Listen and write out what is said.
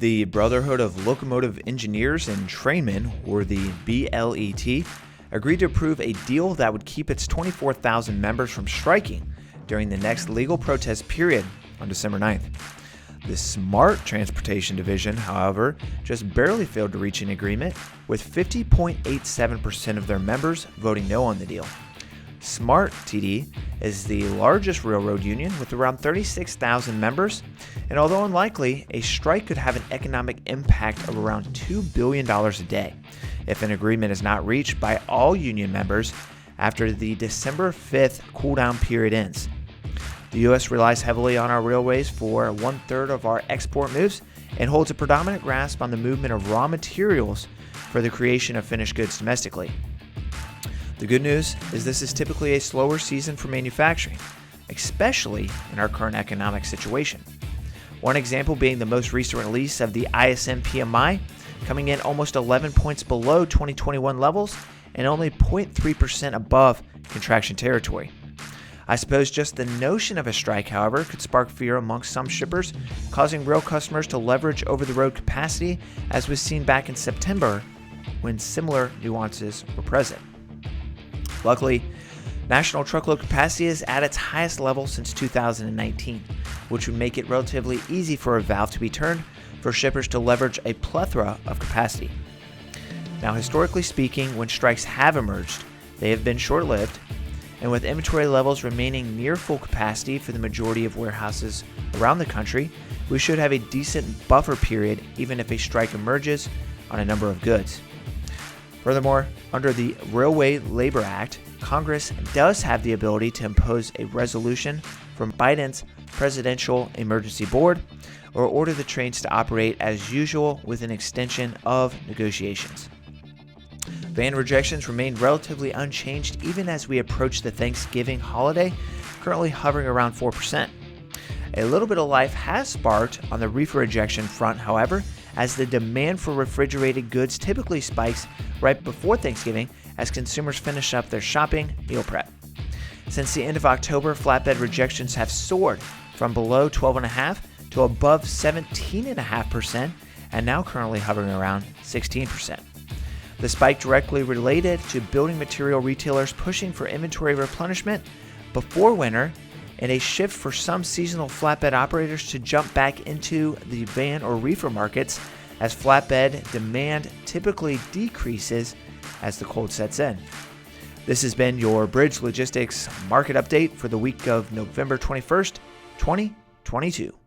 The Brotherhood of Locomotive Engineers and Trainmen, or the BLET, agreed to approve a deal that would keep its 24,000 members from striking during the next legal protest period on December 9th. The SMART Transportation Division, however, just barely failed to reach an agreement, with 50.87% of their members voting no on the deal. SMART TD is the largest railroad union with around 36,000 members, and although unlikely, a strike could have an economic impact of around $2 billion a day if an agreement is not reached by all union members after the December 5th cool-down period ends. The U.S. relies heavily on our railways for one-third of our export moves and holds a predominant grasp on the movement of raw materials for the creation of finished goods domestically. The good news is this is typically a slower season for manufacturing, especially in our current economic situation. One example being the most recent release of the ISM PMI, coming in almost 11 points below 2021 levels and only 0.3% above contraction territory. I suppose just the notion of a strike, however, could spark fear amongst some shippers, causing rail customers to leverage over-the-road capacity, as was seen back in September when similar nuances were present. Luckily, national truckload capacity is at its highest level since 2019, which would make it relatively easy for a valve to be turned for shippers to leverage a plethora of capacity. Now, historically speaking, when strikes have emerged, they have been short-lived, and with inventory levels remaining near full capacity for the majority of warehouses around the country, we should have a decent buffer period even if a strike emerges on a number of goods. Furthermore, under the Railway Labor Act, Congress does have the ability to impose a resolution from Biden's Presidential Emergency Board or order the trains to operate as usual with an extension of negotiations. Van rejections remain relatively unchanged even as we approach the Thanksgiving holiday, currently hovering around 4%. A little bit of life has sparked on the reefer rejection front, however, as the demand for refrigerated goods typically spikes right before Thanksgiving as consumers finish up their shopping meal prep. Since the end of October, flatbed rejections have soared from below 12.5% to above 17.5% and now currently hovering around 16%. The spike directly related to building material retailers pushing for inventory replenishment before winter and a shift for some seasonal flatbed operators to jump back into the van or reefer markets as flatbed demand typically decreases as the cold sets in. This has been your Bridge Logistics market update for the week of November 21st, 2022.